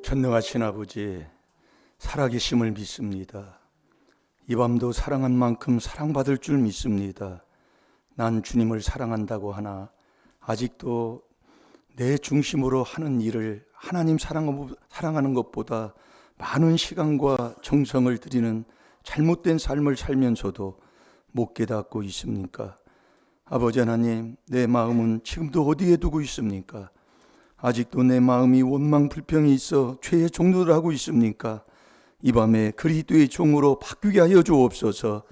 전능하신 아버지, 살아계심을 믿습니다. 이 밤도 사랑한 만큼 사랑받을 줄 믿습니다. 난 주님을 사랑한다고 하나 아직도 내 중심으로 하는 일을 하나님 사랑하는 것보다 많은 시간과 정성을 들이는 잘못된 삶을 살면서도 못 깨닫고 있습니까? 아버지 하나님, 내 마음은 지금도 어디에 두고 있습니까? 아직도 내 마음이 원망 불평이 있어 죄의 종노를 하고 있습니까? 이 밤에 그리스도의 종으로 바뀌게 하여 주옵소서.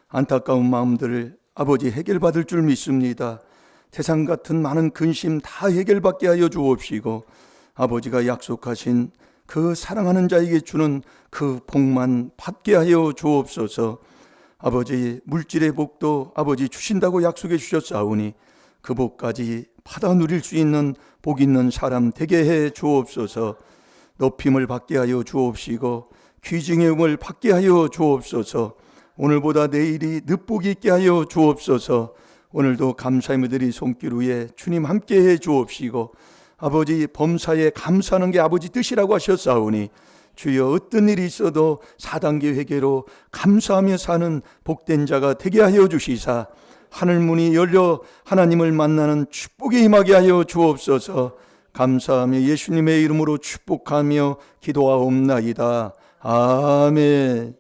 안타까운 마음들을 아버지 해결받을 줄 믿습니다. 세상 같은 많은 근심 다 해결받게 하여 주옵시고, 아버지가 약속하신 그 사랑하는 자에게 주는 그 복만 받게 하여 주옵소서. 아버지, 물질의 복도 아버지 주신다고 약속해 주셨사오니 그 복까지 받아 누릴 수 있는 복 있는 사람 되게 해 주옵소서. 높임을 받게 하여 주옵시고 귀중의 음을 받게 하여 주옵소서. 오늘보다 내일이 늦복이 있게 하여 주옵소서. 오늘도 감사의 무들이 손길 위에 주님 함께 해 주옵시고, 아버지 범사에 감사하는 게 아버지 뜻이라고 하셨사오니 주여 어떤 일이 있어도 4단계 회개로 감사하며 사는 복된 자가 되게 하여 주시사 하늘문이 열려 하나님을 만나는 축복에 임하게 하여 주옵소서. 감사하며 예수님의 이름으로 축복하며 기도하옵나이다. 아멘.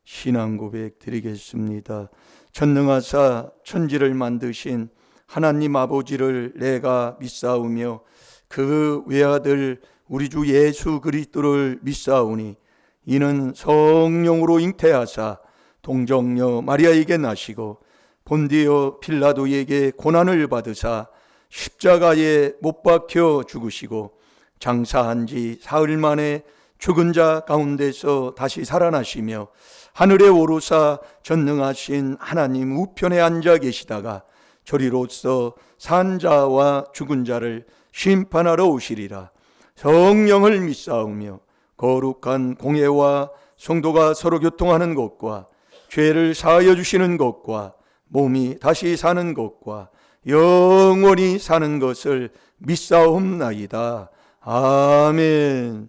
신앙 고백 드리겠습니다. 전능하사 천지를 만드신 하나님 아버지를 내가 믿사오며 그 외아들 우리 주 예수 그리스도를 믿사오니 이는 성령으로 잉태하사 동정녀 마리아에게 나시고 본디오 빌라도에게 고난을 받으사 십자가에 못 박혀 죽으시고 장사한 지 사흘 만에 죽은 자 가운데서 다시 살아나시며 하늘에 오르사 전능하신 하나님 우편에 앉아 계시다가 저리로서 산 자와 죽은 자를 심판하러 오시리라. 성령을 믿사오며 거룩한 공회와 성도가 서로 교통하는 것과 죄를 사하여 주시는 것과 몸이 다시 사는 것과 영원히 사는 것을 믿사옵나이다. 아멘.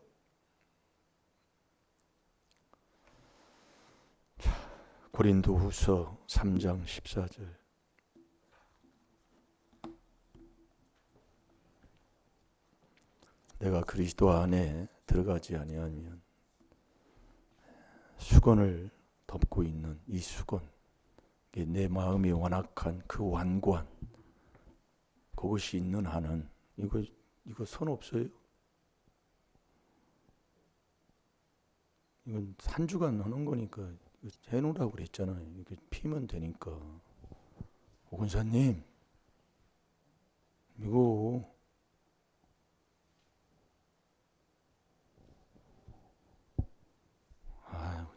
고린도후서 3장 14절. 내가 그리스도 안에 들어가지 아니하면 수건을 덮고 있는 이 수건, 내 마음이 완악한 그 완고한 그것이 있는 한은 이거 손 없어요? 이건 한 주간 하는 거니까 해놓으라고 그랬잖아요. 이렇게 피면 되니까. 오 권사님, 이거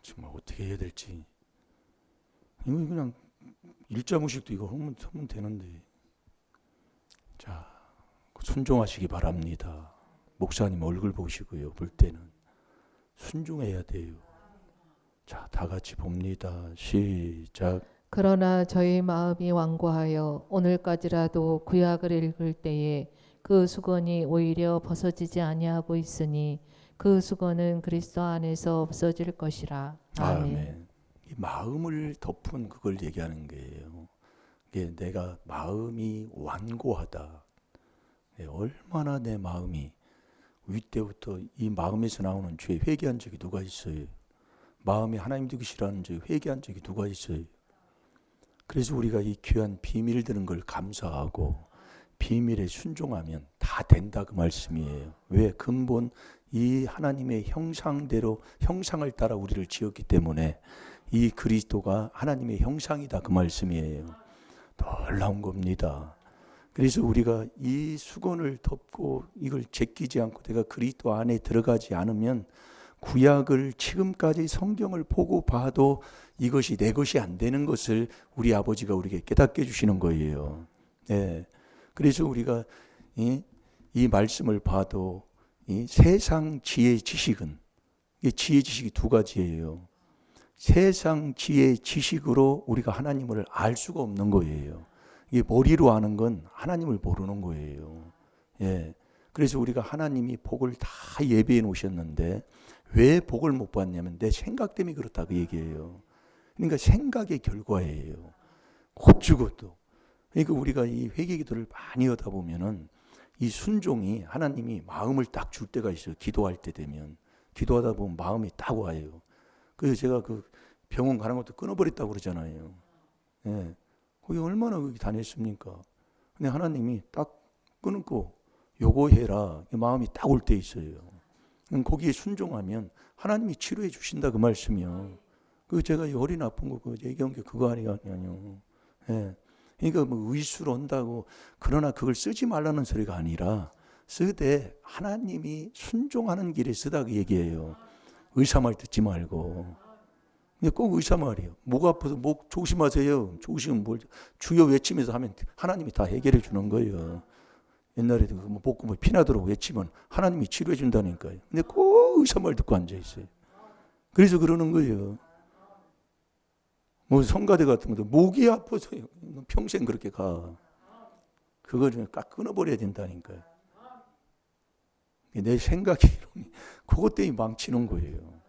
정말 어떻게 해야 될지. 이거 그냥 일자무식도 이거 하면 되는데. 자, 순종하시기 바랍니다. 목사님 얼굴 보시고요. 볼 때는 순종해야 돼요. 자, 다 같이 봅니다. 시작. 그러나 저희 마음이 완고하여 오늘까지라도 구약을 읽을 때에 그 수건이 오히려 벗어지지 아니하고 있으니 그 수건은 그리스도 안에서 없어질 것이라. 아멘. 이 마음을 덮은 그걸 얘기하는 거예요. 이게 내가 마음이 완고하다. 얼마나 내 마음이 윗때부터 이 마음에서 나오는 죄 회개한 적이 누가 있어요? 마음이 하나님 되기 싫어하는 죄 회개한 적이 누가 있어요? 그래서 우리가 이 귀한 비밀 드는 걸 감사하고 비밀에 순종하면 다 된다 그 말씀이에요. 왜? 근본 이 하나님의 형상대로 형상을 따라 우리를 지었기 때문에 이 그리스도가 하나님의 형상이다 그 말씀이에요. 놀라운 겁니다. 그래서 우리가 이 수건을 덮고 이걸 제끼지 않고 내가 그리스도 안에 들어가지 않으면 구약을 지금까지 성경을 보고 봐도 이것이 내 것이 안 되는 것을 우리 아버지가 우리에게 깨닫게 해주시는 거예요. 네. 그래서 우리가 이 말씀을 봐도 이 세상 지혜 지식은, 이 지혜 지식이 두 가지예요. 세상 지혜 지식으로 우리가 하나님을 알 수가 없는 거예요. 이 머리로 아는 건 하나님을 모르는 거예요. 예. 그래서 우리가 하나님이 복을 다 예비해 놓으셨는데 왜 복을 못 받냐면 내 생각 때문에 그렇다고 얘기해요. 그러니까 생각의 결과예요. 곧 죽어도. 그러니까 우리가 이 회개기도를 많이 하다 보면은 이 순종이 하나님이 마음을 딱 줄 때가 있어요. 기도할 때 되면. 기도하다 보면 마음이 딱 와요. 그래서 제가 그 병원 가는 것도 끊어버렸다고 그러잖아요. 예. 거기 얼마나 거기 다녔습니까? 근데 하나님이 딱 끊고 요거 해라. 마음이 딱 올 때 있어요. 거기에 순종하면 하나님이 치료해 주신다 그 말씀이요. 그 제가 이 허리 나쁜 거 얘기한 게 그거 아니요. 예. 그러니까 뭐 의술을 한다고 그러나 그걸 쓰지 말라는 소리가 아니라 쓰되 하나님이 순종하는 길에 쓰다 그 얘기예요. 의사 말 듣지 말고. 꼭 의사 말이에요. 목 아파서 목 조심하세요. 조심은 뭘 주여 외치면서 하면 하나님이 다 해결해 주는 거예요. 옛날에도 목 피나도록 외치면 하나님이 치료해 준다니까요. 근데 꼭 의사 말 듣고 앉아 있어요. 그래서 그러는 거예요. 뭐 성가대 같은 것도 목이 아파서 평생 그렇게 가. 그걸 좀 딱 끊어버려야 된다니까요. 내 생각 이론이 그것 때문에 망치는 거예요.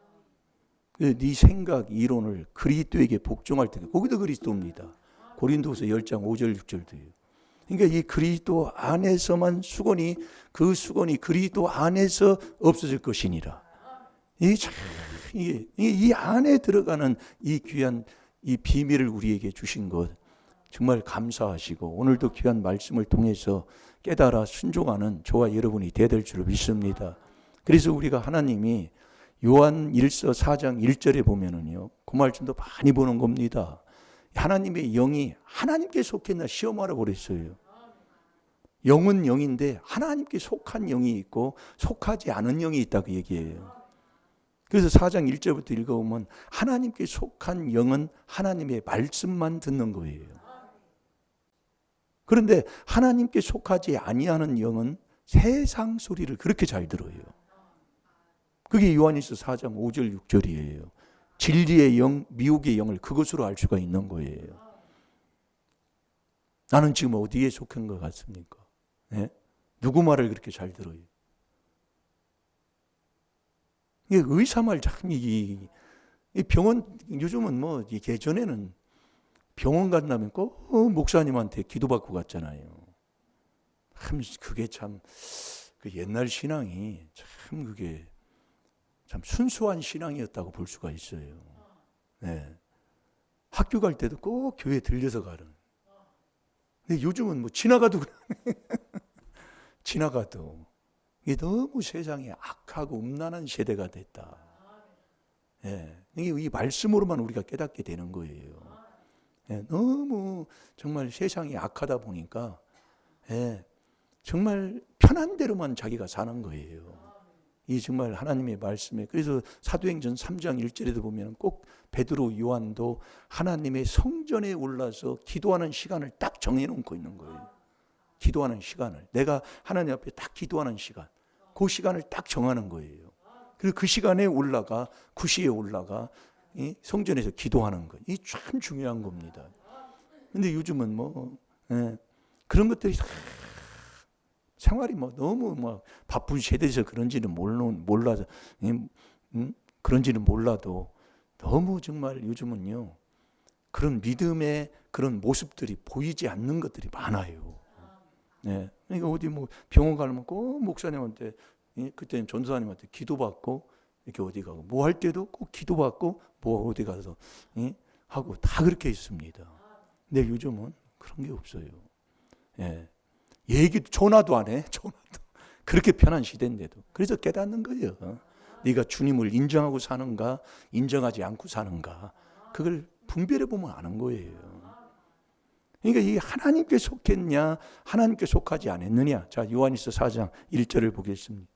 네 생각 이론을 그리스도에게 복종할 때 거기도 그리스도입니다. 고린도서 10장 5절 6절도요. 그러니까 이 그리스도 안에서만 수건이 그 수건이 그리스도 안에서 없어질 것이니라. 이 안에 들어가는 이 귀한 이 비밀을 우리에게 주신 것 정말 감사하시고 오늘도 귀한 말씀을 통해서 깨달아 순종하는 저와 여러분이 되될 줄 믿습니다. 그래서 우리가 하나님이 요한 1서 4장 1절에 보면은요. 그 말씀도 많이 보는 겁니다. 하나님의 영이 하나님께 속했나 시험하라고 그랬어요. 영은 영인데 하나님께 속한 영이 있고 속하지 않은 영이 있다고 얘기해요. 그래서 4장 1절부터 읽어보면 하나님께 속한 영은 하나님의 말씀만 듣는 거예요. 그런데 하나님께 속하지 아니하는 영은 세상 소리를 그렇게 잘 들어요. 그게 요한일서 4장 5절 6절이에요. 진리의 영, 미혹의 영을 그것으로 알 수가 있는 거예요. 나는 지금 어디에 속한 것 같습니까? 네? 누구 말을 그렇게 잘 들어요? 이게 의사 말 참 이 병원 요즘은 뭐 예전에는 병원 간다면 꼭 목사님한테 기도받고 갔잖아요. 참 그게 참 그 옛날 신앙이 참 그게 참 순수한 신앙이었다고 볼 수가 있어요. 네. 학교 갈 때도 꼭 교회 들려서 가는. 근데 요즘은 뭐 지나가도 지나가도 이게 너무 세상에 악하고 음란한 세대가 됐다. 예. 이게 이 말씀으로만 우리가 깨닫게 되는 거예요. 예. 너무 정말 세상이 악하다 보니까 예. 정말 편한 대로만 자기가 사는 거예요. 이 정말 하나님의 말씀에 그래서 사도행전 3장 1절에도 보면 꼭 베드로 요한도 하나님의 성전에 올라서 기도하는 시간을 딱 정해놓고 있는 거예요. 기도하는 시간을 내가 하나님 앞에 딱 기도하는 시간 그 시간을 딱 정하는 거예요. 그리고 그 시간에 올라가 9시에 올라가 성전에서 기도하는 거. 이 참 중요한 겁니다. 근데 요즘은 뭐 그런 것들이 생활이 뭐 너무 뭐 바쁜 세대에서 그런지는 몰라서 그런지는 몰라도 너무 정말 요즘은요 그런 믿음의 그런 모습들이 보이지 않는 것들이 많아요. 네. 그러니까 어디 뭐 병원 가면 꼭 목사님한테 그때는 전도사님한테 기도받고 이렇게 어디 가고 뭐 할 때도 꼭 기도받고 뭐 어디 가서 하고 다 그렇게 있습니다. 근데 요즘은 그런 게 없어요. 예. 전화도 안 해. 전화도 그렇게 편한 시대인데도 그래서 깨닫는 거예요. 네가 주님을 인정하고 사는가 인정하지 않고 사는가 그걸 분별해 보면 아는 거예요. 그러니까 이 하나님께 속했냐 하나님께 속하지 않았느냐. 자 요한일서 4장 1절을 보겠습니다.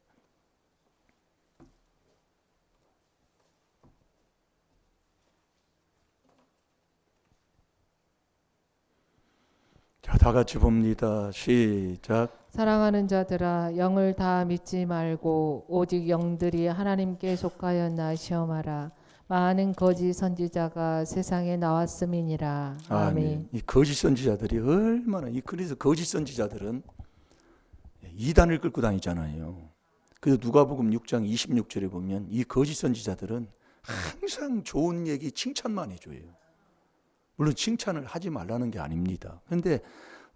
자, 다 같이 봅니다. 시작. 사랑하는 자들아 영을 다 믿지 말고 오직 영들이 하나님께 속하였나 시험하라. 많은 거짓 선지자가 세상에 나왔음이니라. 아멘. 이 거짓 선지자들이 얼마나 그래서 거짓 선지자들은 이단을 끌고 다니잖아요. 그래서 누가복음 6장 26절에 보면 이 거짓 선지자들은 항상 좋은 얘기 칭찬만 해줘요. 물론 칭찬을 하지 말라는 게 아닙니다. 그런데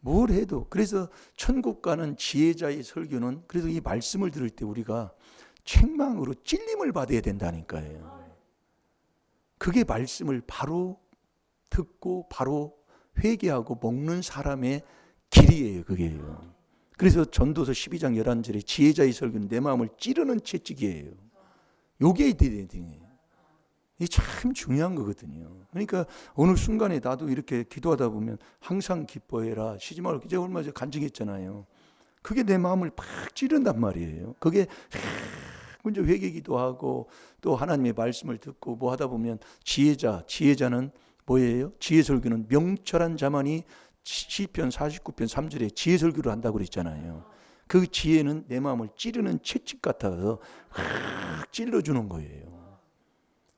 뭘 해도, 그래서 천국 가는 지혜자의 설교는, 그래서 이 말씀을 들을 때 우리가 책망으로 찔림을 받아야 된다니까요. 그게 말씀을 바로 듣고 바로 회개하고 먹는 사람의 길이에요. 그게요. 그래서 전도서 12장 11절에 지혜자의 설교는 내 마음을 찌르는 채찍이에요. 요게 이게 참 중요한 거거든요. 그러니까 어느 순간에 나도 이렇게 기도하다 보면 항상 기뻐해라, 쉬지 말고, 제가 얼마 전에 간증했잖아요. 그게 내 마음을 팍 찌른단 말이에요. 그게 먼저 회개 기도하고 또 하나님의 말씀을 듣고 뭐 하다 보면 지혜자는 뭐예요? 지혜 설교는 명철한 자만이, 시편 49편 3절에 지혜 설교를 한다고 그랬잖아요. 그 지혜는 내 마음을 찌르는 채찍 같아서 확 찔러주는 거예요.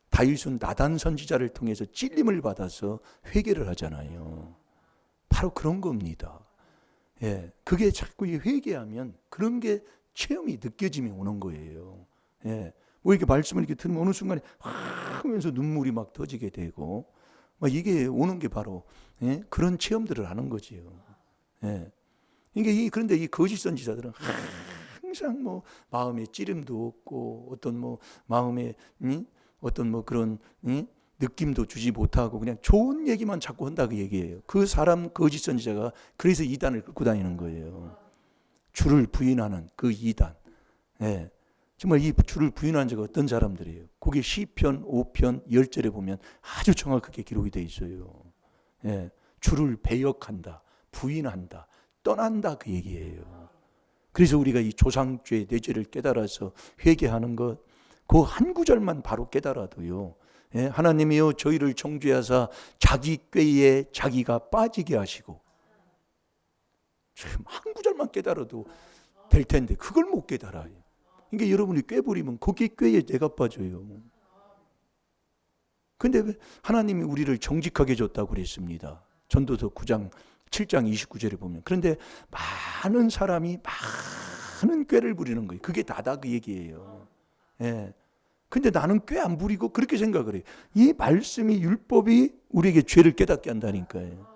다윗은 나단 선지자를 통해서 찔림을 받아서 회개를 하잖아요. 바로 그런 겁니다. 예, 그게 자꾸 회개하면 그런 게 체험이 느껴지면 오는 거예요. 예, 뭐 이렇게 말씀을 이렇게 들으면 어느 순간에 확 하면서 눈물이 막 터지게 되고, 막 이게 오는 게 바로 그런 체험들을 하는 거지요. 예, 이게 그런데 이 거짓 선지자들은 항상 뭐 마음에 찌름도 없고 어떤 뭐 마음에 어떤 뭐 그런 느낌도 주지 못하고 그냥 좋은 얘기만 자꾸 한다 그 얘기예요. 그 사람 거짓 선지자가 그래서 이단을 끌고 다니는 거예요. 주를 부인하는 그 이단. 예. 정말 이 주를 부인하는 자가 어떤 사람들이에요. 그게 시편 5편 10절에 보면 아주 정확하게 기록이 되어 있어요. 예. 주를 배역한다, 부인한다, 떠난다 그 얘기예요. 그래서 우리가 이 조상죄 내 죄를 깨달아서 회개하는 것, 그 한 구절만 바로 깨달아도요. 예, 하나님이요 저희를 정죄하사 자기 꾀에 자기가 빠지게 하시고, 참 한 구절만 깨달아도 될 텐데 그걸 못 깨달아요. 그러니까 여러분이 꾀 부리면 거기 꾀에 내가 빠져요. 근데 하나님이 우리를 정직하게 줬다고 그랬습니다. 전도서 9장 7장 29절에 보면. 그런데 많은 사람이 많은 꾀를 부리는 거예요. 그게 다다 그 얘기예요. 예. 근데 나는 꽤 안 부리고 그렇게 생각을 해요. 이 말씀이, 율법이 우리에게 죄를 깨닫게 한다니까요.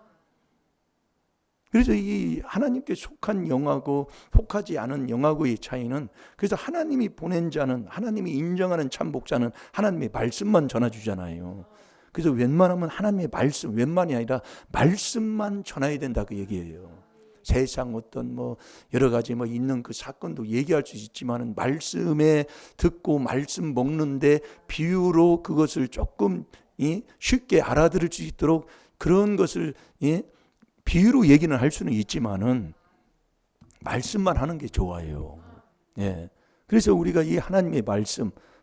그래서 이 하나님께 속한 영하고 속하지 않은 영하고의 차이는, 그래서 하나님이 보낸 자는, 하나님이 인정하는 참 목자는 하나님의 말씀만 전해주잖아요. 그래서 웬만하면 하나님의 말씀, 웬만이 아니라 말씀만 전해야 된다 그 얘기예요. 세상 어떤 뭐 여러 가지 뭐 있는 그 사건도 얘기할 수 있지만은 말씀에 듣고 말씀 먹는데 비유로 그것을 조금 쉽게 알아들을 수 있도록 그런 것을 비유로 얘기는 할 수는 있지만은 말씀만 하는 게 좋아요. 예. 그래서 우리가 이 하나님의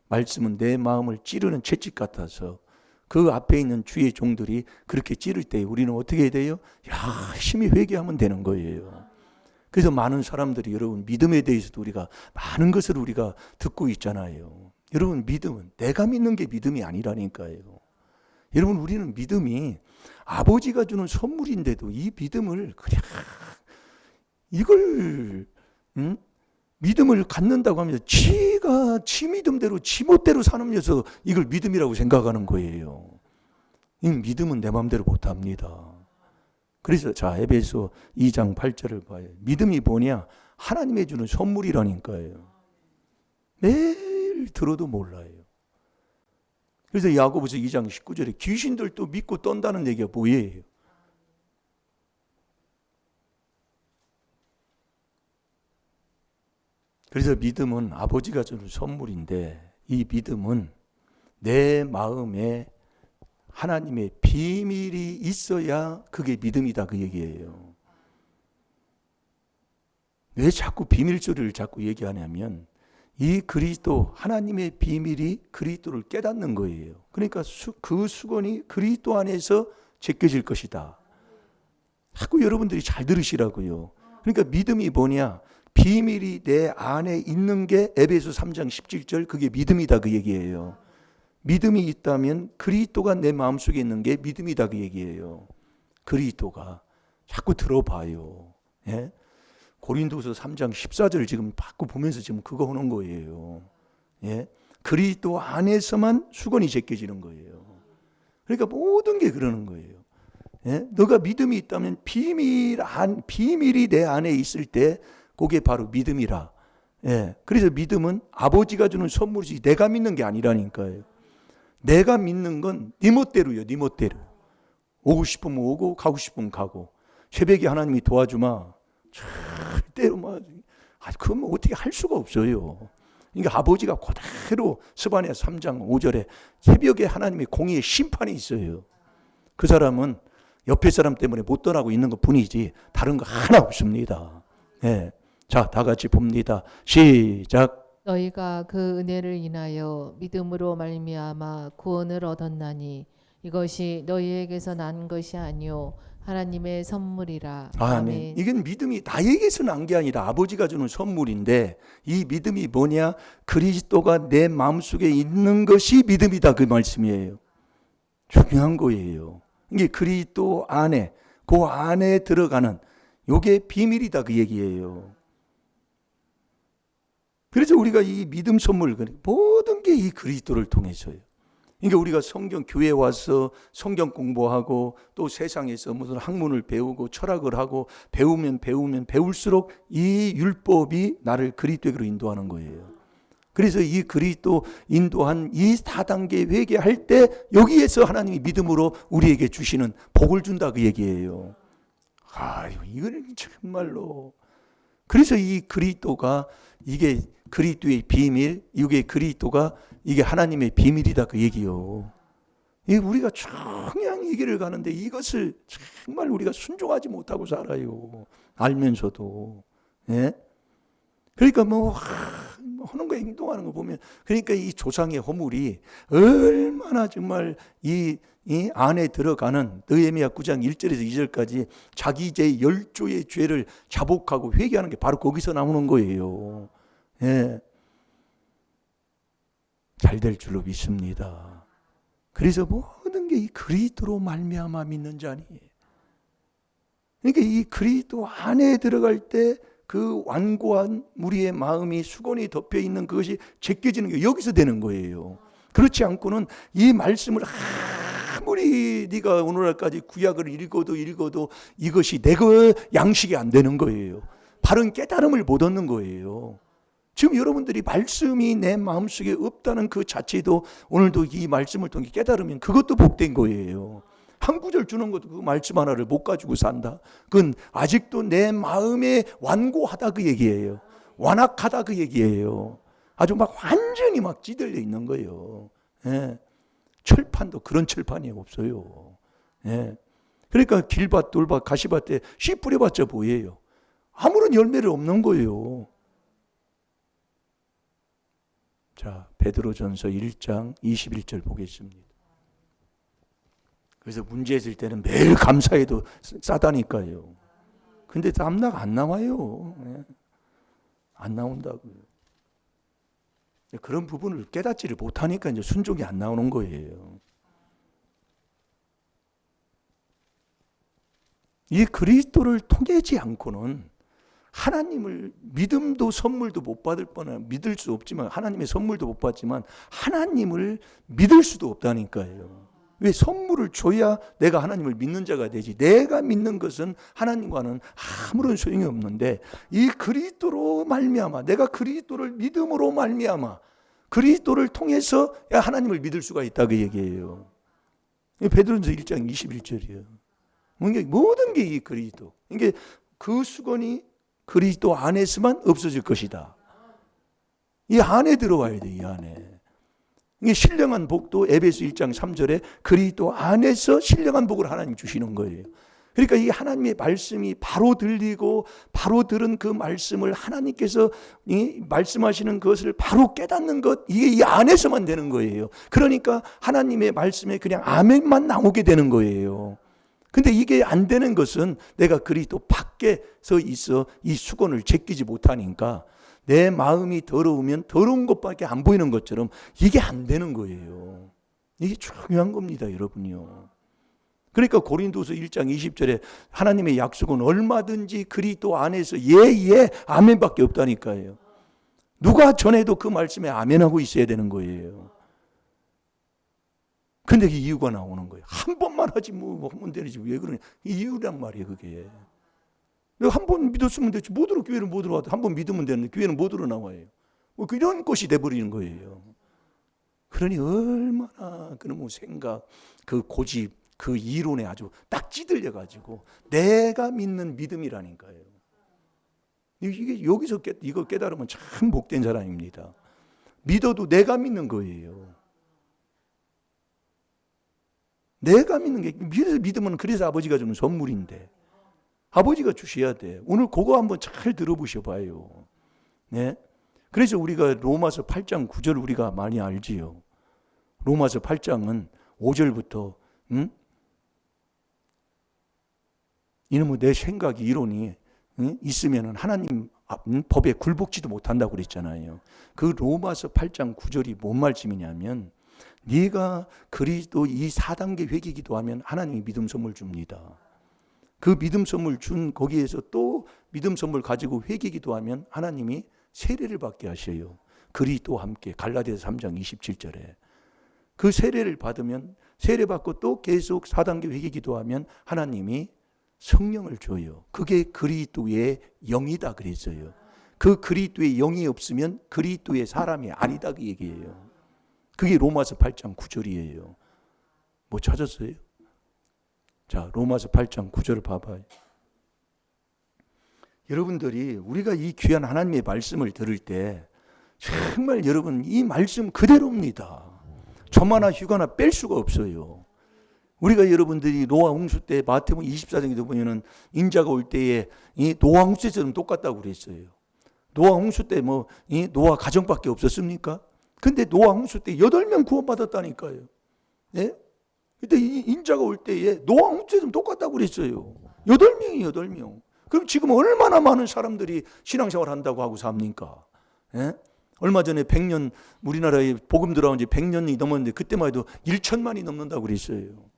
말씀은 내 마음을 찌르는 채찍 같아서 그 앞에 있는 주의 종들이 그렇게 찌를 때 우리는 어떻게 해야 돼요? 열심히 회개하면 되는 거예요. 그래서 많은 사람들이, 여러분 믿음에 대해서도 우리가 많은 것을 우리가 듣고 있잖아요. 여러분 믿음은 내가 믿는 게 믿음이 아니라니까요. 여러분 우리는 믿음이 아버지가 주는 선물인데도 이 믿음을 그냥 이걸 믿음을 갖는다고 하면 지 믿음대로 지 멋대로 사느면서 이걸 믿음이라고 생각하는 거예요. 이 믿음은 내 마음대로 못합니다. 그래서 자 에베소 2장 8절을 봐요. 믿음이 뭐냐? 하나님이 주는 선물이라니까요. 매일 들어도 몰라요. 그래서 야고보서 2장 19절에 귀신들도 믿고 떤다는 얘기가 뭐예요? 그래서 믿음은 아버지가 주는 선물인데, 이 믿음은 내 마음에 하나님의 비밀이 있어야 그게 믿음이다 그 얘기예요. 왜 자꾸 비밀 소리를 자꾸 얘기하냐면 이 그리스도, 하나님의 비밀이 그리스도를 깨닫는 거예요. 그러니까 그 수건이 그리스도 안에서 제껴질 것이다. 자꾸 여러분들이 잘 들으시라고요. 그러니까 믿음이 뭐냐? 비밀이 내 안에 있는 게 에베소 3장 17절, 그게 믿음이다 그 얘기예요. 믿음이 있다면 그리스도가 내 마음속에 있는 게 믿음이다 그 얘기예요. 그리스도가 자꾸 들어봐요. 예? 고린도서 3장 14절 지금 받고 보면서 지금 그거 하는 거예요. 예? 그리스도 안에서만 수건이 제껴지는 거예요. 그러니까 모든 게 그러는 거예요. 예? 너가 믿음이 있다면 비밀이 내 안에 있을 때 그게 바로 믿음이라. 예. 그래서 믿음은 아버지가 주는 선물이지 내가 믿는 게 아니라니까요. 내가 믿는 건 네 멋대로요. 네 멋대로. 오고 싶으면 오고 가고 싶으면 가고. 새벽에 하나님이 도와주마. 절대로 그건 어떻게 할 수가 없어요. 그러니까 아버지가 그대로 스바냐 3장 5절에 새벽에 하나님의 공의의 심판이 있어요. 그 사람은 옆에 사람 때문에 못 떠나고 있는 것 뿐이지 다른 거 하나 없습니다. 네. 자, 다 같이 봅니다. 시작. 너희가 그 은혜를 인하여 믿음으로 말미암아 구원을 얻었나니 이것이 너희에게서 난 것이 아니요 하나님의 선물이라. 아멘. 이건 믿음이 나에게서 난 게 아니라 아버지가 주는 선물인데 이 믿음이 뭐냐? 그리스도가 내 마음속에 있는 것이 믿음이다 그 말씀이에요. 중요한 거예요. 이게 그리스도 안에 그 안에 들어가는 요게 비밀이다 그 얘기예요. 그래서 우리가 이 믿음 선물 모든 게 이 그리스도를 통해서요. 그러니까 우리가 성경 교회 와서 성경 공부하고 또 세상에서 무슨 학문을 배우고 철학을 하고 배우면 배울수록 이 율법이 나를 그리스도에게로 인도하는 거예요. 그래서 이 그리스도 인도한 이 4단계 회개할 때 여기에서 하나님이 믿음으로 우리에게 주시는 복을 준다 그 얘기예요. 이거는 정말로 그래서 이 그리스도가 이게 그리스도의 비밀, 이게 그리스도가 이게 하나님의 비밀이다 그 얘기요. 이 우리가 중요한 이 길을 가는데 이것을 정말 우리가 순종하지 못하고 살아요. 알면서도. 예? 그러니까 하는 거 행동하는 거 보면 그러니까 이 조상의 허물이 얼마나 정말 이 안에 들어가는 느헤미야 9장 1절에서 2절까지 자기 제 10조의 죄를 자복하고 회개하는 게 바로 거기서 나오는 거예요. 예. 잘 될 줄로 믿습니다. 그래서 모든 게 이 그리스도로 말미암아 믿는 자니. 그러니까 이 그리스도 안에 들어갈 때 그 완고한 우리의 마음이 수건이 덮여 있는 그것이 제껴지는 게 여기서 되는 거예요. 그렇지 않고는 이 말씀을 아무리 네가 오늘날까지 구약을 읽어도 이것이 내 양식이 안 되는 거예요. 바른 깨달음을 못 얻는 거예요. 지금 여러분들이 말씀이 내 마음속에 없다는 그 자체도 오늘도 이 말씀을 통해 깨달으면 그것도 복된 거예요. 한 구절 주는 것도 그 말씀 하나를 못 가지고 산다. 그건 아직도 내 마음에 완고하다 그 얘기예요. 완악하다 그 얘기예요. 아주 완전히 찌들려 있는 거예요. 예. 철판도 그런 철판이 없어요. 예. 그러니까 길밭, 돌밭, 가시밭에 씨 뿌려봤자 뭐예요? 아무런 열매를 없는 거예요. 자, 베드로전서 1장 21절 보겠습니다. 그래서 문제 있을 때는 매일 감사해도 싸다니까요. 근데 담락 안 나와요. 안 나온다고요. 그런 부분을 깨닫지를 못하니까 이제 순종이 안 나오는 거예요. 이 그리스도를 통하지 않고는 하나님을 믿음도 선물도 못 받을 뻔한 믿을 수 없지만 하나님의 선물도 못 받지만 하나님을 믿을 수도 없다니까요. 왜 선물을 줘야 내가 하나님을 믿는 자가 되지. 내가 믿는 것은 하나님과는 아무런 소용이 없는데 이 그리스도로 말미암아 내가 그리스도를 믿음으로 말미암아 그리스도를 통해서 하나님을 믿을 수가 있다 그 얘기예요. 베드로전서 1장 21절이에요. 모든 게 이 그리스도. 이게 그 수건이 그리스도 안에서만 없어질 것이다. 이 안에 들어와야 돼. 이 안에. 이게 신령한 복도 에베소 1장 3절에 그리스도 안에서 신령한 복을 하나님 주시는 거예요. 그러니까 이 하나님의 말씀이 바로 들리고 바로 들은 그 말씀을 하나님께서 이 말씀하시는 것을 바로 깨닫는 것 이게 이 안에서만 되는 거예요. 그러니까 하나님의 말씀에 그냥 아멘만 나오게 되는 거예요. 근데 이게 안 되는 것은 내가 그리스도 밖에서 있어 이 수건을 제끼지 못하니까 내 마음이 더러우면 더러운 것밖에 안 보이는 것처럼 이게 안 되는 거예요. 이게 중요한 겁니다, 여러분이요. 그러니까 고린도서 1장 20절에 하나님의 약속은 얼마든지 그리스도 안에서 예, 아멘밖에 없다니까요. 누가 전해도 그 말씀에 아멘하고 있어야 되는 거예요. 근데 이 이유가 나오는 거예요. 한 번만 하지 뭐 하면 되지 왜 그러냐. 이 이유란 말이에요 그게. 한 번 믿었으면 됐지. 못 들어 교회는 못 들어와도 한 번 믿으면 되는데 교회는 못 들어 나와요. 뭐 이런 것이 돼버리는 거예요. 그러니 얼마나 그놈의 생각, 그 고집, 그 이론에 아주 딱 찌들려가지고 내가 믿는 믿음이라니까요. 이게 여기서 이거 깨달으면 참 복된 사람입니다. 믿어도 내가 믿는 거예요. 내가 믿는 게 믿으면 그래서 아버지가 주는 선물인데 아버지가 주셔야 돼. 오늘 그거 한번 잘 들어보셔 봐요. 네? 그래서 우리가 로마서 8장 9절 우리가 많이 알지요. 로마서 8장은 5절부터 이놈의 내 생각이 이론이 있으면 하나님 법에 굴복지도 못한다고 그랬잖아요. 그 로마서 8장 9절이 뭔 말씀이냐면 네가 그리스도 이 4단계 회개 기도하면 하나님이 믿음 선물 줍니다. 그 믿음 선물 준 거기에서 또 믿음 선물 가지고 회개 기도하면 하나님이 세례를 받게 하셔요. 그리스도와 함께 갈라디아서 3장 27절에 그 세례를 받으면 세례 받고 또 계속 4단계 회개 기도하면 하나님이 성령을 줘요. 그게 그리스도의 영이다 그랬어요. 그 그리스도의 영이 없으면 그리스도의 사람이 아니다 그 얘기예요. 그게 로마서 8장 9절이에요. 뭐 찾았어요? 자, 로마서 8장 9절을 봐봐요. 여러분들이 우리가 이 귀한 하나님의 말씀을 들을 때 정말 여러분 이 말씀 그대로입니다. 저마나 휴가나 뺄 수가 없어요. 우리가 여러분들이 노아 홍수 때 마태복음 24장에도 보면은 인자가 올 때에 이 노아 홍수처럼 똑같다고 그랬어요. 노아 홍수 때 뭐 이 노아 가정밖에 없었습니까? 근데 노아 홍수 때 8명 구원받았다니까요. 예? 그때 인자가 올 때에 노아 홍수처럼 똑같다고 그랬어요. 8명. 그럼 지금 얼마나 많은 사람들이 신앙생활 한다고 하고 삽니까? 예? 얼마 전에 100년 우리나라에 복음 들어온 지 100년이 넘었는데 그때만 해도 1천만이 넘는다고 그랬어요.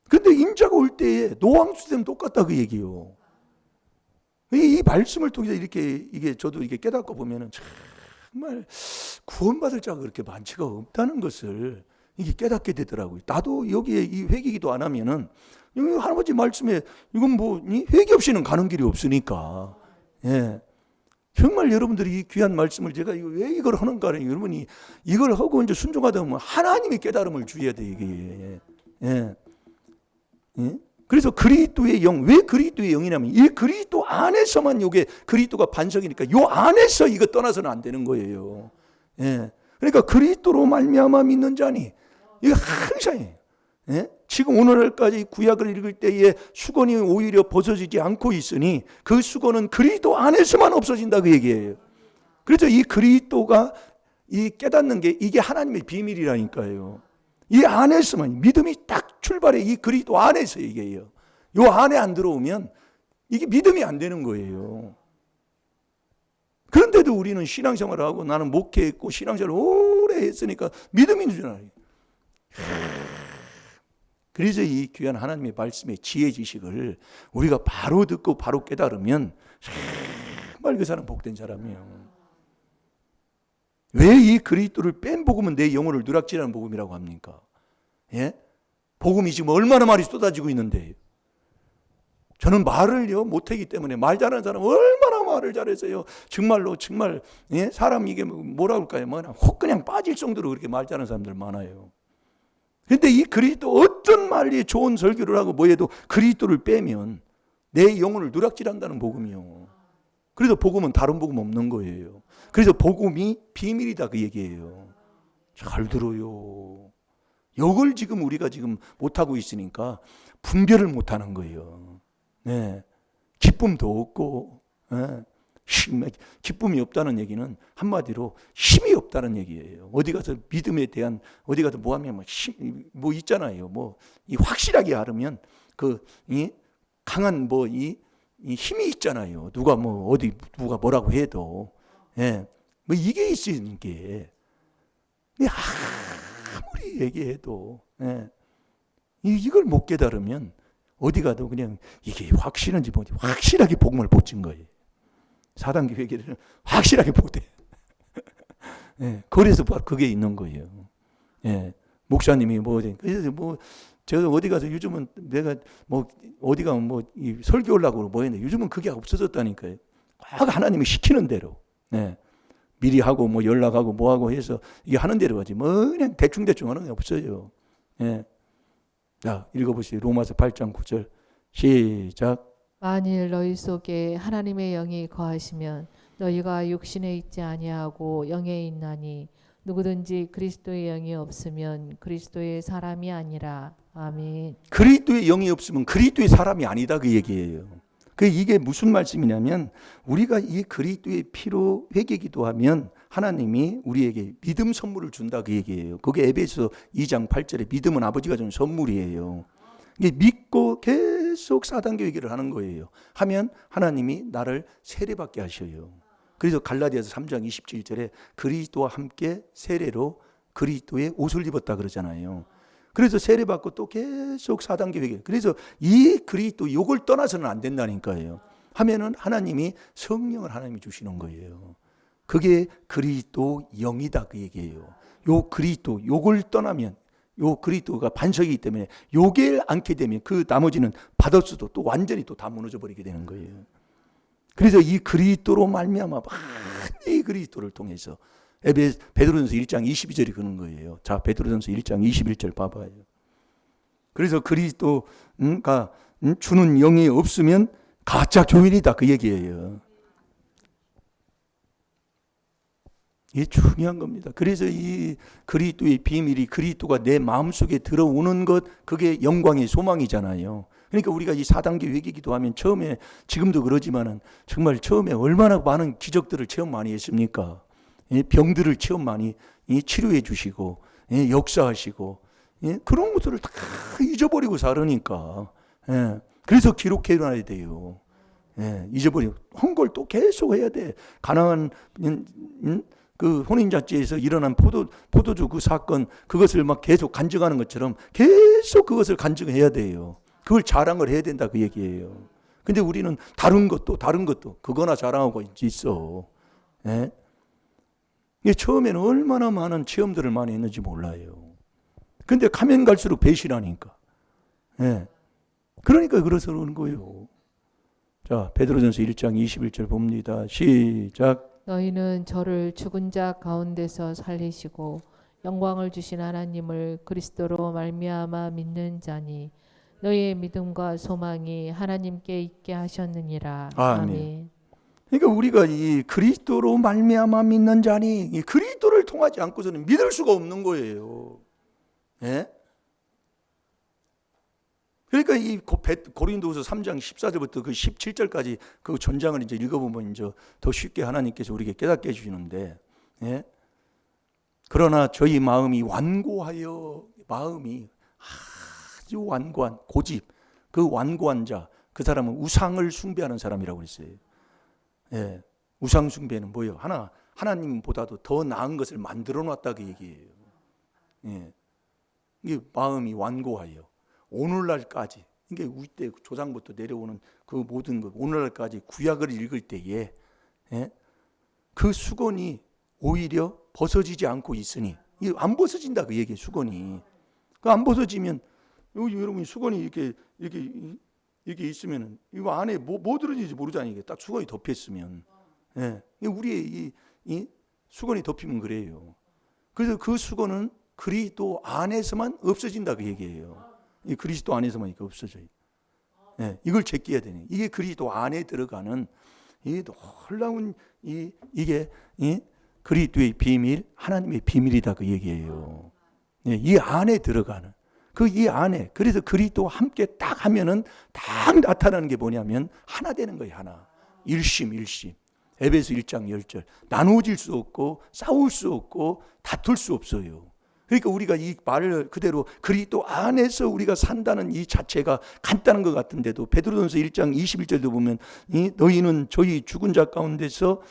근데 인자가 올 때에 노왕수 때는 똑같다 그 얘기요. 이 말씀을 통해서 이렇게 이게 저도 이게 깨닫고 보면은 정말 구원받을 자가 그렇게 많지가 없다는 것을 이게 깨닫게 되더라고요. 나도 여기에 이 회개기도 안 하면은 여기 할아버지 말씀에 이건 뭐 회개 없이는 가는 길이 없으니까. 예. 정말 여러분들이 이 귀한 말씀을 제가 왜 이걸 하는가 하는 여러분이 이걸 하고 이제 순종하다 보면 하나님이 깨달음을 주어야 돼 이게. 예. 예? 그래서 그리스도의 영, 왜 그리스도의 영이냐면 이 그리스도 안에서만 이게 그리스도가 반석이니까 요 안에서 이거 떠나서는 안 되는 거예요. 예. 그러니까 그리스도로 말미암아 믿는 자니 이거 항상 예? 지금 오늘날까지 구약을 읽을 때에 수건이 오히려 벗어지지 않고 있으니 그 수건은 그리스도 안에서만 없어진다 그 얘기예요. 그래서 이 그리스도가 이 깨닫는 게 이게 하나님의 비밀이라니까요. 이 안에서만 믿음이 딱 출발해 이 그리스도 안에서 얘기해요. 요 안에 안 들어오면 이게 믿음이 안 되는 거예요. 그런데도 우리는 신앙생활을 하고 나는 목회했고 신앙생활을 오래 했으니까 믿음인 줄 알아요. 그래서 이 귀한 하나님의 말씀의 지혜 지식을 우리가 바로 듣고 바로 깨달으면 정말 그 사람 복된 사람이에요. 왜 이 그리스도를 뺀 복음은 내 영혼을 누락질하는 복음이라고 합니까? 예? 복음이 지금 얼마나 말이 쏟아지고 있는데 저는 말을요 못하기 때문에 말 잘하는 사람 얼마나 말을 잘해서요 정말로 정말 예? 사람 이게 뭐라 그럴까요? 혹 그냥 빠질 정도로 그렇게 말 잘하는 사람들 많아요. 그런데 이 그리스도 어떤 말이 좋은 설교를 하고 뭐해도 그리스도를 빼면 내 영혼을 누락질한다는 복음이요. 그래서 복음은 다른 복음 없는 거예요. 그래서 복음이 비밀이다 그 얘기예요. 잘 들어요. 이걸 지금 우리가 지금 못하고 있으니까 분별을 못하는 거예요. 네. 기쁨도 없고 네. 기쁨이 없다는 얘기는 한마디로 힘이 없다는 얘기예요. 어디 가서 믿음에 대한 어디 가서 뭐 하면 뭐 있잖아요. 뭐 이 확실하게 하려면 그 이 강한 뭐 이 힘이 있잖아요. 누가 뭐 어디 누가 뭐라고 해도 예. 뭐 이게 있으니까 아무리 얘기해도 예. 이걸 못 깨달으면 어디 가도 그냥 이게 확실한지 뭐지 확실하게 복음을 못 진 거예요. 4단계 회개를 확실하게 못해. 예, 그래서 바로 그게 있는 거예요. 예, 목사님이 그래서 제가 어디 가서 요즘은 내가 어디 가면 설교하려고 뭐 했는데 요즘은 그게 없어졌다니까요. 꼭 하나님이 시키는 대로. 예, 미리 하고 연락하고 하고 해서 이게 하는 대로 하지 그냥 대충 하는 게 없어요. 예. 자, 읽어보시죠. 로마서 8장 9절 시작. 만일 너희 속에 하나님의 영이 거하시면 너희가 육신에 있지 아니하고 영에 있나니 누구든지 그리스도의 영이 없으면 그리스도의 사람이 아니라. 아멘. 그리스도의 영이 없으면 그리스도의 사람이 아니다 그 얘기예요. 이게 무슨 말씀이냐면 우리가 이 그리스도의 피로 회개기도하면 하나님이 우리에게 믿음 선물을 준다 그 얘기예요. 그게 에베소 2장 8절에 믿음은 아버지가 준 선물이에요. 이게 믿고 계속 4단계 회개를 하는 거예요. 하면 하나님이 나를 세례받게 하셔요. 그래서 갈라디아서 3장 27절에 그리스도와 함께 세례로 그리스도의 옷을 입었다 그러잖아요. 그래서 세례받고 또 계속 4단계 회개. 그래서 이 그리스도 요걸 떠나서는 안 된다니까요. 하면은 하나님이 성령을 하나님이 주시는 거예요. 그게 그리스도 영이다 그 얘기예요. 요 그리스도 요걸 떠나면 요 그리스도가 반석이기 때문에 요게 않게 되면 그 나머지는 받았어도 또 완전히 또 다 무너져 버리게 되는 거예요. 그래서 이 그리스도로 말미암아 이 그리스도를 통해서 베드로전서 1장 22절이 그런 거예요. 자, 베드로전서 1장 21절 봐봐요. 그래서 그리스도가 주는 영이 없으면 가짜 교인이다 그 얘기예요. 이게 중요한 겁니다. 그래서 이 그리스도의 비밀이 그리스도가 내 마음속에 들어오는 것 그게 영광의 소망이잖아요. 그러니까 우리가 이 4단계 회개기도 하면 처음에 지금도 그러지만은 정말 처음에 얼마나 많은 기적들을 체험 많이 했습니까? 병들을 체험 많이 치료해 주시고 역사하시고 그런 것들을 다 잊어버리고 살으니까 그래서 기록해놔야 돼요. 잊어버리고 한 걸 또 계속 해야 돼. 가나안 그 혼인잔치에서 일어난 포도주 그 사건 그것을 막 계속 간증하는 것처럼 계속 그것을 간증해야 돼요. 그걸 자랑을 해야 된다 그 얘기예요. 근데 우리는 다른 것도 그거나 자랑하고 있어. 처음에는 얼마나 많은 체험들을 많이 했는지 몰라요. 근데 가면 갈수록 배신하니까. 그러니까 그래서 그러는 거예요. 자, 베드로전서 1장 21절 봅니다. 시작. 너희는 저를 죽은 자 가운데서 살리시고 영광을 주신 하나님을 그리스도로 말미암아 믿는 자니 너희의 믿음과 소망이 하나님께 있게 하셨느니라. 아멘. 그러니까 우리가 이 그리스도로 말미암아 믿는 자니 이 그리스도를 통하지 않고서는 믿을 수가 없는 거예요. 그러니까 이 고린도후서 3장 14절부터 그 17절까지 그 전장을 이제 읽어보면 이제 더 쉽게 하나님께서 우리에게 깨닫게 해주시는데, 그러나 저희 마음이 완고하여 마음이 아주 완고한 고집, 그 완고한 자, 그 사람은 우상을 숭배하는 사람이라고 그랬어요. 우상 숭배는 뭐예요? 하나님보다도 더 나은 것을 만들어 놨다 그 얘기예요. 이게 마음이 완고하여 오늘날까지 이게 우리 때 조상부터 내려오는 그 모든 것 오늘날까지 구약을 읽을 때에 그 수건이 오히려 벗어지지 않고 있으니 이게 안 벗어진다 그 얘기예요. 수건이 그 안 벗어지면 여러분 수건이 이렇게 있으면 이거 안에 뭐 들어있는지 모르잖아요. 이게 딱 수건이 덮였으면 우리의 이 수건이 덮이면 그래요. 그래서 그 수건은 그리스도 안에서만 없어진다 그 얘기예요. 이 그리스도 안에서만 이게 없어져요. 이걸 제껴야 되네. 이게 그리스도 안에 들어가는 이 놀라운 이게 그리스도의 비밀, 하나님의 비밀이다 그 얘기예요. 이 안에 들어가는 이 안에 그래서 그리스도와 함께 딱 하면은 딱 나타나는 게 뭐냐면 하나 되는 거예요. 하나. 일심. 에베소 1장 10절. 나누어질 수 없고 싸울 수 없고 다툴 수 없어요. 그러니까 우리가 이 말을 그대로 그리스도 안에서 우리가 산다는 이 자체가 간단한 것 같은데도 베드로전서 1장 21절도 보면 너희는 저희 죽은 자 가운데서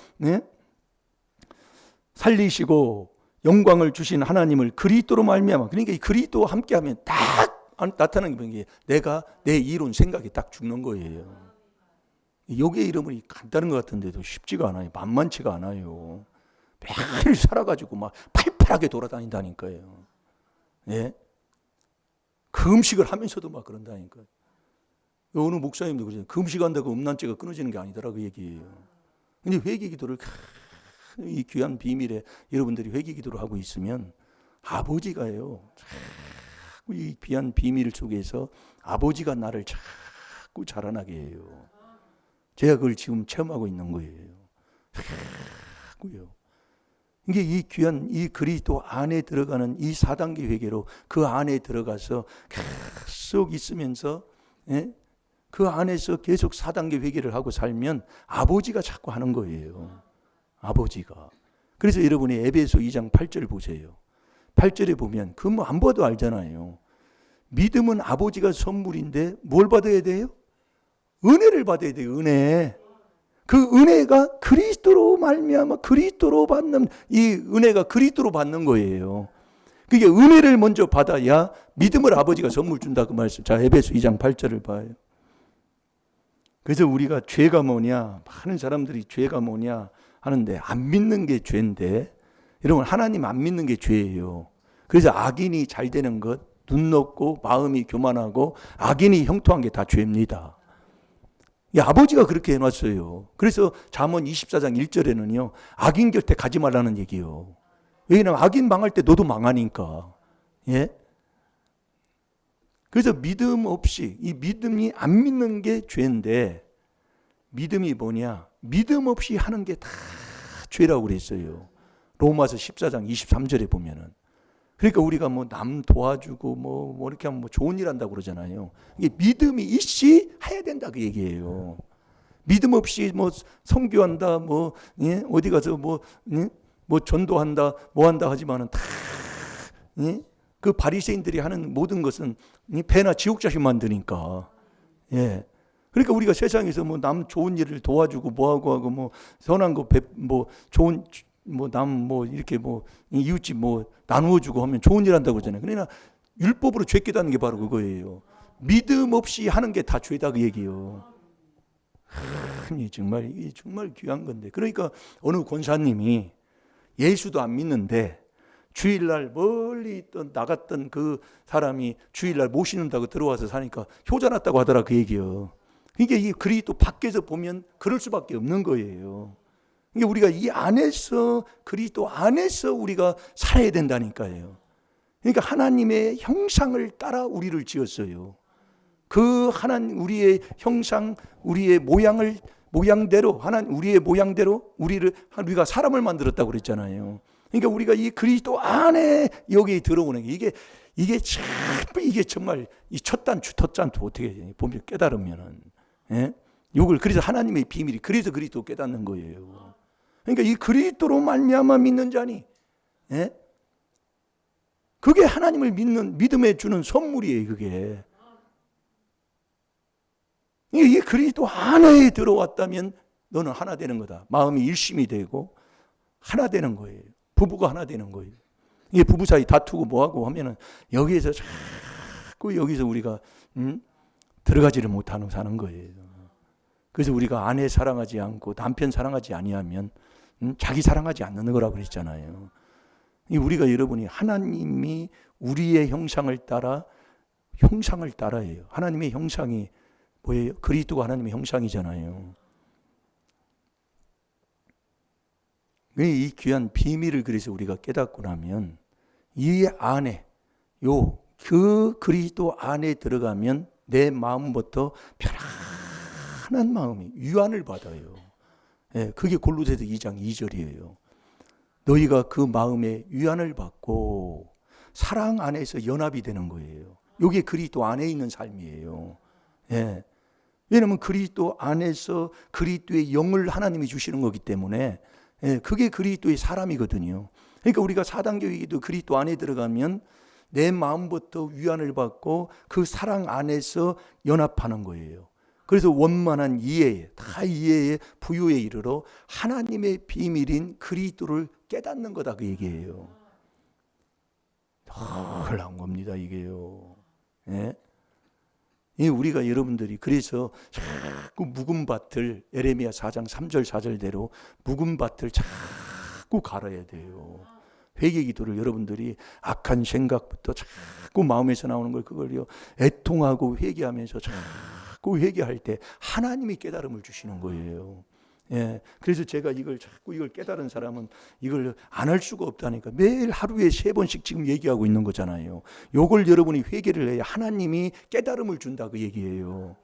살리시고 영광을 주신 하나님을 그리스도로 말미암아 그러니까 이 그리스도와 함께하면 딱 나타나는 게 내가 내 이론 생각이 딱 죽는 거예요. 여기에 이름은 간단한 것 같은데도 쉽지가 않아요. 만만치가 않아요. 매일 살아가지고 막 팔팔하게 돌아다닌다니까요. 예? 금식을 하면서도 막 그런다니까요. 어느 목사님도 그러잖아요. 금식한다고 음란죄가 끊어지는 게 아니더라 그 얘기예요. 근데 회개 기도를 이 귀한 비밀에 여러분들이 회개 기도를 하고 있으면 아버지가요. 자꾸 이 귀한 비밀 속에서 아버지가 나를 자꾸 자라나게 해요. 제가 그걸 지금 체험하고 있는 거예요. 자꾸요. 이게 이 귀한 이 그리스도 안에 들어가는 이 4단계 회개로 그 안에 들어가서 계속 있으면서 예? 그 안에서 계속 4단계 회개를 하고 살면 아버지가 자꾸 하는 거예요. 아버지가. 그래서 여러분이 에베소 2장 8절 보세요. 8절에 보면 그 뭐 안 봐도 알잖아요. 믿음은 아버지가 선물인데 뭘 받아야 돼요? 은혜를 받아야 돼요. 은혜. 그 은혜가 그리스도로 말미암아 그리스도로 받는 이 은혜가 그리스도로 받는 거예요. 그게 은혜를 먼저 받아야 믿음을 아버지가 선물 준다 그 말씀. 자, 에베소 2장 8절을 봐요. 그래서 우리가 죄가 뭐냐? 많은 사람들이 죄가 뭐냐 하는데 안 믿는 게 죄인데 여러분 하나님 안 믿는 게 죄예요. 그래서 악인이 잘 되는 것, 눈 높고 마음이 교만하고 악인이 형통한 게 다 죄입니다. 아버지가 그렇게 해놨어요. 그래서 잠언 24장 1절에는요. 악인 곁에 가지 말라는 얘기예요. 왜냐하면 악인 망할 때 너도 망하니까. 예? 그래서 믿음 없이 이 믿음이 안 믿는 게 죄인데 믿음이 뭐냐? 믿음 없이 하는 게 다 죄라고 그랬어요. 로마서 14장 23절에 보면은. 그러니까 우리가 뭐 남 도와주고 뭐 이렇게 하면 뭐 좋은 일 한다고 그러잖아요. 이게 믿음이 있이 해야 된다 그 얘기예요. 믿음 없이 뭐 선교한다 뭐 예? 어디 가서 뭐 예? 뭐 전도한다 뭐 한다 하지만은 다 예? 그 바리새인들이 하는 모든 것은 배나 지옥 자식 만드니까. 예. 그러니까 우리가 세상에서 뭐 남 좋은 일을 도와주고 뭐하고 뭐 선한 거 뭐 좋은 뭐 남 뭐 이렇게 뭐 이웃집 뭐 나누어주고 하면 좋은 일 한다고 그러잖아요. 그러나 율법으로 죄 깨닫는 게 바로 그거예요. 믿음 없이 하는 게 다 죄다 그 얘기예요. 정말 이게 정말 귀한 건데. 그러니까 어느 권사님이 예수도 안 믿는데 주일날 멀리 있던 나갔던 그 사람이 주일날 모시는다고 들어와서 사니까 효자 났다고 하더라 그 얘기요. 이게 이 그리스도 밖에서 보면 그럴 수밖에 없는 거예요. 이게 우리가 이 안에서 그리스도 안에서 우리가 살아야 된다니까요. 그러니까 하나님의 형상을 따라 우리를 지었어요. 그 하나님 우리의 형상, 우리의 모양대로 우리의 모양대로 우리가 사람을 만들었다고 그랬잖아요. 그러니까 우리가 이 그리스도 안에 여기 들어오는 게 이게 정말 이 첫단추 어떻게 보면 깨달으면은 예? 이걸 그래서 하나님의 비밀이 그래서 그리스도 깨닫는 거예요. 그러니까 이 그리스도로 말미암아 믿는 자니 예? 그게 하나님을 믿는 믿음에 주는 선물이에요. 그게 이게 그리스도 안에 들어왔다면 너는 하나 되는 거다. 마음이 일심이 되고 하나 되는 거예요. 부부가 하나 되는 거예요. 이게 부부 사이 다투고 뭐하고 하면은 여기에서 자꾸 여기서 우리가 들어가지를 못하는 사는 거예요. 그래서 우리가 아내 사랑하지 않고 남편 사랑하지 아니하면 자기 사랑하지 않는 거라고 그랬잖아요. 우리가 여러분이 하나님이 우리의 형상을 따라해요. 하나님의 형상이 뭐예요? 그리스도가 하나님의 형상이잖아요. 이 귀한 비밀을 그래서 우리가 깨닫고 나면 이 안에 그 그리스도 안에 들어가면 내 마음부터 편안한 마음이 위안을 받아요. 예, 그게 골로새서 2장 2절이에요. 너희가 그 마음에 위안을 받고 사랑 안에서 연합이 되는 거예요. 이게 그리스도 안에 있는 삶이에요. 예. 왜냐하면 그리스도 안에서 그리스도의 영을 하나님이 주시는 거기 때문에 예, 그게 그리스도의 사람이거든요. 그러니까 우리가 4단계 위기도 그리스도 안에 들어가면 내 마음부터 위안을 받고 그 사랑 안에서 연합하는 거예요. 그래서 원만한 이해에 부유에 이르러 하나님의 비밀인 그리스도를 깨닫는 거다 그 얘기예요. 놀라운 겁니다 이게요. 예? 이 우리가 여러분들이 그래서 자꾸 묵은 밭을 에레미야 4장 3절 4절대로 묵은 밭을 자꾸 갈아야 돼요. 회개 기도를 여러분들이 악한 생각부터 자꾸 마음에서 나오는 걸 그걸요 애통하고 회개하면서 자꾸 회개할 때 하나님이 깨달음을 주시는 거예요. 예, 그래서 제가 이걸 자꾸 이걸 깨달은 사람은 이걸 안 할 수가 없다니까. 매일 하루에 3번씩 지금 얘기하고 있는 거잖아요. 요걸 여러분이 회개를 해야 하나님이 깨달음을 준다 그 얘기예요.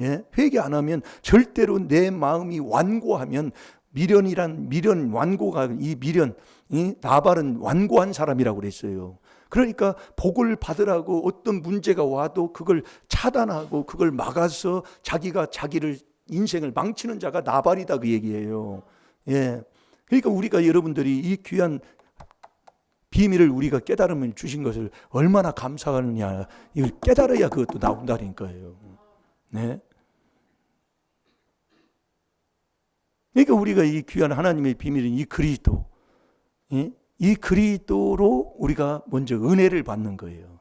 예, 회개 안 하면 절대로 내 마음이 완고하면 미련 완고가 이 미련 이 나발은 완고한 사람이라고 그랬어요. 그러니까 복을 받으라고 어떤 문제가 와도 그걸 차단하고 그걸 막아서 자기가 자기를 인생을 망치는 자가 나발이다 그 얘기예요. 예. 그러니까 우리가 여러분들이 이 귀한 비밀을 우리가 깨달음을 주신 것을 얼마나 감사하느냐. 이걸 깨달아야 그것도 나온다니까요. 네. 그러니까 우리가 이 귀한 하나님의 비밀인 이 그리스도, 이 그리스도로 우리가 먼저 은혜를 받는 거예요.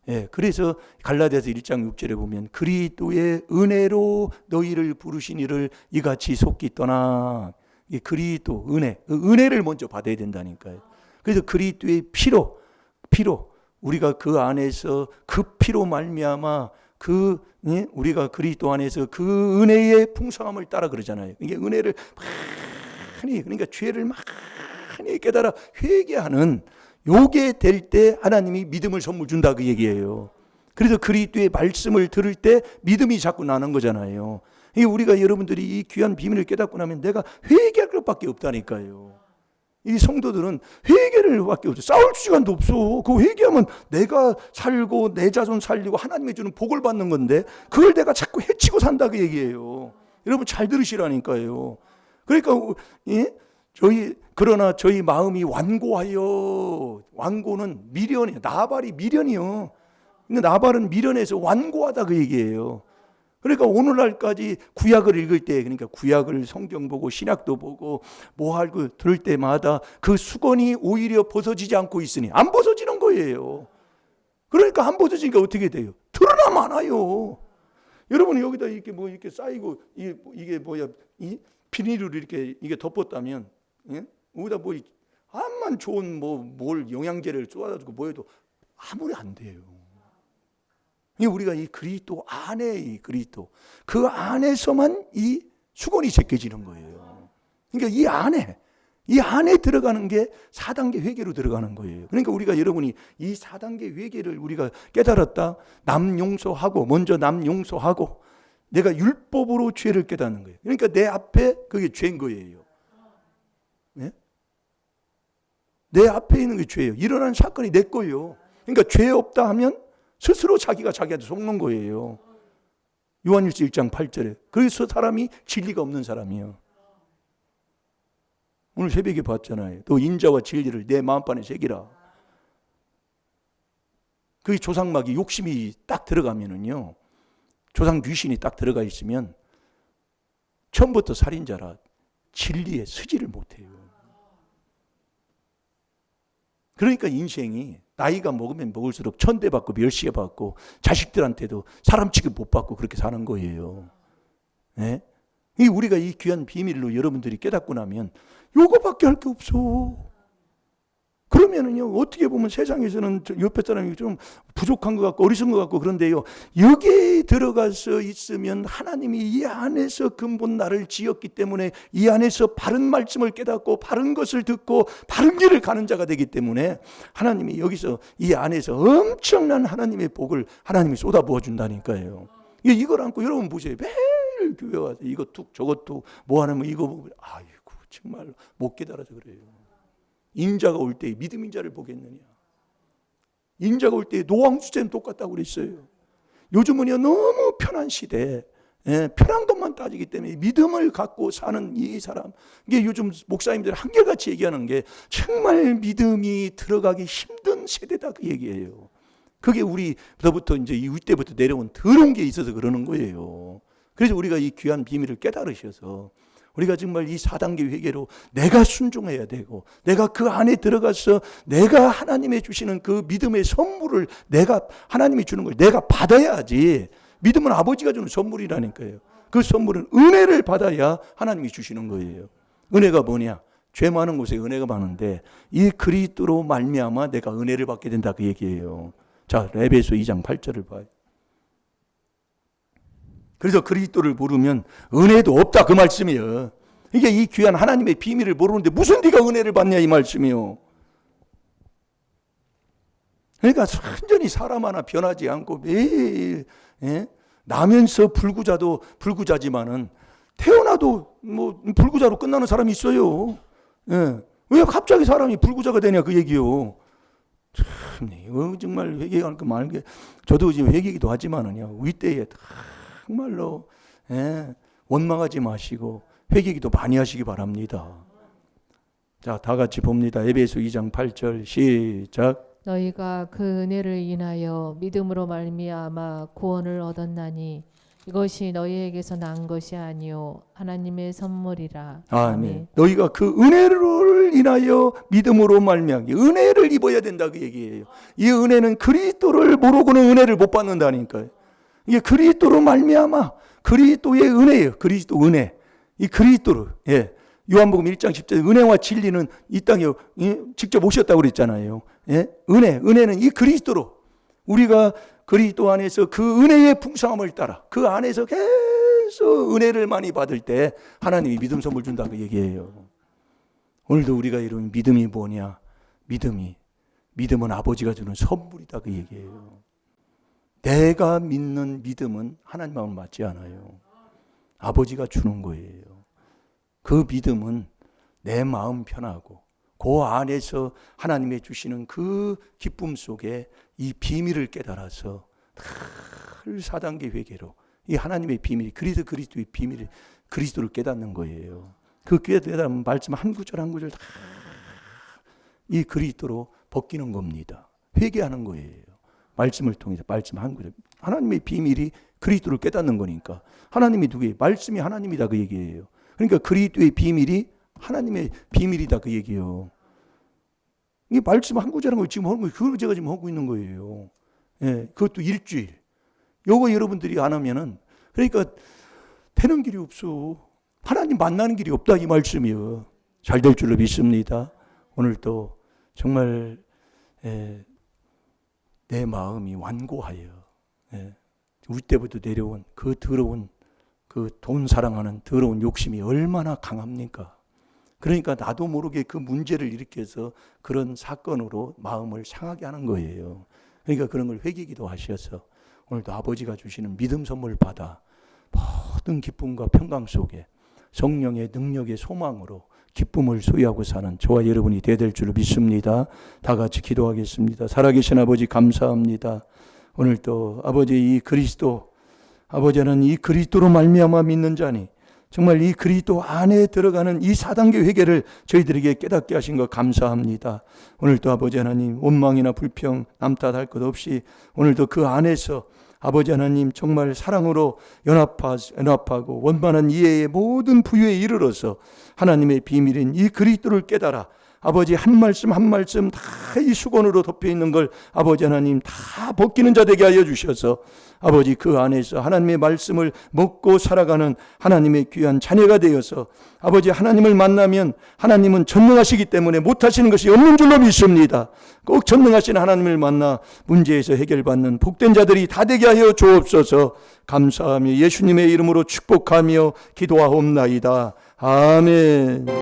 예, 그래서 갈라디아서 1장 6절에 보면 그리스도의 은혜로 너희를 부르신 이를 이같이 속기 떠나. 이게 그리스도 은혜를 먼저 받아야 된다니까요. 그래서 그리스도의 피로 우리가 그 안에서 그 피로 말미암아 우리가 그리스도 안에서 그 은혜의 풍성함을 따라 그러잖아요. 이게 은혜를 많이 그러니까 죄를 많이 깨달아 회개하는 요게 될 때 하나님이 믿음을 선물 준다 그 얘기예요. 그래서 그리스도의 말씀을 들을 때 믿음이 자꾸 나는 거잖아요. 이게 우리가 여러분들이 이 귀한 비밀을 깨닫고 나면 내가 회개할 것밖에 없다니까요. 이 성도들은 회개를 밖에 없어. 싸울 시간도 없어. 그 회개하면 내가 살고 내 자손 살리고 하나님이 주는 복을 받는 건데 그걸 내가 자꾸 해치고 산다 그 얘기예요. 여러분 잘 들으시라니까요. 그러니까 그러나 저희 마음이 완고하여. 완고는 미련이에요. 나발이 미련이요. 근데 나발은 미련해서 완고하다 그 얘기예요. 그러니까 오늘날까지 구약을 읽을 때, 그러니까 구약을 성경 보고 신약도 보고 뭐 하고 들을 때마다 그 수건이 오히려 벗어지지 않고 있으니 안 벗어지는 거예요. 그러니까 안 벗어지니까 어떻게 돼요? 드러나 많아요. 여러분 여기다 이렇게 뭐 이렇게 쌓이고 이게 뭐야 이 비닐로 이렇게 이게 덮었다면, 예? 여기다 뭐 암만 좋은 뭘 영양제를 쏟아주고 뭐 해도 아무리 안 돼요. 우리가 이 그리스도 안에 이 그리스도 그 안에서만 이 수건이 제껴지는 거예요. 그러니까 이 안에 들어가는 게 4단계 회개로 들어가는 거예요. 그러니까 우리가 여러분이 이 4단계 회개를 우리가 깨달았다. 남 용서하고 먼저 남 용서하고 내가 율법으로 죄를 깨닫는 거예요. 그러니까 내 앞에 그게 죄인 거예요. 네? 내 앞에 있는 게 죄예요. 일어난 사건이 내 거예요. 그러니까 죄 없다 하면 스스로 자기가 자기한테 속는 거예요. 요한일서 1장 8절에 그래서 사람이 진리가 없는 사람이에요. 오늘 새벽에 봤잖아요. 또 인자와 진리를 내 마음판에 새기라. 그 조상막이 욕심이 딱 들어가면은요, 조상 귀신이 딱 들어가 있으면 처음부터 살인자라 진리에 서지를 못해요. 그러니까 인생이 나이가 먹으면 먹을수록 천대받고 멸시받고 자식들한테도 사람 취급 못 받고 그렇게 사는 거예요. 네? 우리가 이 귀한 비밀로 여러분들이 깨닫고 나면 요거밖에 할 게 없어. 그러면은요, 어떻게 보면 세상에서는 옆에 사람이 좀 부족한 것 같고 어리석은 것 같고 그런데요, 여기에 들어가서 있으면 하나님이 이 안에서 근본 나를 지었기 때문에 이 안에서 바른 말씀을 깨닫고 바른 것을 듣고 바른 길을 가는 자가 되기 때문에 하나님이 여기서 이 안에서 엄청난 하나님의 복을 하나님이 쏟아부어 준다니까요. 이걸 안고 여러분 보세요. 매일 교회 와서 이것 툭 저것 툭 뭐 하면 이거 보고 아이고 정말 못 깨달아서 그래요. 인자가 올 때 믿음 인자를 보겠느냐. 인자가 올 때 노왕수제는 똑같다고 그랬어요. 요즘은요 너무 편한 시대, 편한 것만 따지기 때문에 믿음을 갖고 사는 이 사람, 이게 요즘 목사님들 한결같이 얘기하는 게 정말 믿음이 들어가기 힘든 세대다 그 얘기예요. 그게 우리로부터 이제 이때부터 내려온 더러운 게 있어서 그러는 거예요. 그래서 우리가 이 귀한 비밀을 깨달으셔서 우리가 정말 이 4단계 회개로 내가 순종해야 되고, 내가 그 안에 들어가서 내가 하나님의 주시는 그 믿음의 선물을, 내가 하나님이 주는 걸 내가 받아야지. 믿음은 아버지가 주는 선물이라니까요. 그 선물은 은혜를 받아야 하나님이 주시는 거예요. 은혜가 뭐냐? 죄 많은 곳에 은혜가 많은데 이 그리스도로 말미암아 내가 은혜를 받게 된다, 그 얘기예요. 자, 에베소 2장 8절을 봐요. 그래서 그리스도를 모르면 은혜도 없다, 그 말씀이에요. 이게 이 귀한 하나님의 비밀을 모르는데 무슨 네가 은혜를 받냐, 이 말씀이요. 그러니까 완전히 사람 하나 변하지 않고 매일 나면서 불구자도 불구자지만은 태어나도 뭐 불구자로 끝나는 사람이 있어요. 왜 갑자기 사람이 불구자가 되냐, 그 얘기요. 참, 이거 정말 회개할 거 말게. 저도 지금 회개기도 하지만은요, 윗대에 정말로 원망하지 마시고 회개기도 많이 하시기 바랍니다. 자, 다 같이 봅니다. 에베소 2장 8절 시작. 너희가 그 은혜를 인하여 믿음으로 말미암아 구원을 얻었나니 이것이 너희에게서 난 것이 아니요 하나님의 선물이라. 아멘. 너희가 그 은혜를 인하여 믿음으로 말미암아, 은혜를 입어야 된다, 그 얘기예요. 이 은혜는 그리스도를 모르고는 은혜를 못 받는다니까요. 이게 그리스도로 말미암아, 그리스도의 은혜예요. 그리스도 은혜. 이 그리스도로, 요한복음 1장 10절, 은혜와 진리는 이 땅에 직접 오셨다고 그랬잖아요. 은혜는 이 그리스도로, 우리가 그리스도 안에서 그 은혜의 풍성함을 따라 그 안에서 계속 은혜를 많이 받을 때 하나님이 믿음 선물 준다, 그 얘기예요. 오늘도 우리가 이런 믿음이 뭐냐? 믿음은 아버지가 주는 선물이다, 그 얘기예요. 내가 믿는 믿음은 하나님 마음을 맞지 않아요. 아버지가 주는 거예요. 그 믿음은 내 마음 편하고 그 안에서 하나님의 주시는 그 기쁨 속에 이 비밀을 깨달아서 늘 4단계 회개로 이 하나님의 비밀, 그리스도의 비밀을, 그리스도를 깨닫는 거예요. 그 깨달은 말씀 한 구절 한 구절 다 이 그리스도로 벗기는 겁니다. 회개하는 거예요. 말씀을 통해서 말씀 한 구절, 하나님의 비밀이 그리스도를 깨닫는 거니까. 하나님이 누구예요? 말씀이 하나님이다, 그 얘기예요. 그러니까 그리스도의 비밀이 하나님의 비밀이다, 그 얘기예요. 이 말씀 한 구절 한 거 지금 하는 거예요. 그걸 제가 지금 하고 있는 거예요. 그것도 일주일. 요거 여러분들이 안 하면은, 그러니까 되는 길이 없어. 하나님 만나는 길이 없다, 이 말씀이요. 잘 될 줄로 믿습니다. 오늘 또 정말 내 마음이 완고하여 우리 때부터 내려온 그 더러운, 그 돈 사랑하는 더러운 욕심이 얼마나 강합니까? 그러니까 나도 모르게 그 문제를 일으켜서 그런 사건으로 마음을 상하게 하는 거예요. 그러니까 그런 걸 회개기도 하셔서 오늘도 아버지가 주시는 믿음 선물 받아 모든 기쁨과 평강 속에 성령의 능력의 소망으로 기쁨을 소유하고 사는 저와 여러분이 되야 될 줄 믿습니다. 다 같이 기도하겠습니다. 살아계신 아버지 감사합니다. 오늘 또 아버지 이 그리스도, 아버지는 이 그리스도로 말미암아 믿는 자니 정말 이 그리스도 안에 들어가는 이 4단계 회개를 저희들에게 깨닫게 하신 것 감사합니다. 오늘도 아버지 하나님 원망이나 불평 남탓할 것 없이 오늘도 그 안에서 아버지 하나님 정말 사랑으로 연합하고 원만한 이해의 모든 부유에 이르러서 하나님의 비밀인 이 그리스도를 깨달아 아버지 한 말씀 한 말씀 다 이 수건으로 덮여 있는 걸 아버지 하나님 다 벗기는 자 되게 하여 주셔서 아버지 그 안에서 하나님의 말씀을 먹고 살아가는 하나님의 귀한 자녀가 되어서 아버지 하나님을 만나면 하나님은 전능하시기 때문에 못하시는 것이 없는 줄로 믿습니다. 꼭 전능하신 하나님을 만나 문제에서 해결받는 복된 자들이 다 되게 하여 주옵소서. 감사하며 예수님의 이름으로 축복하며 기도하옵나이다. 아멘.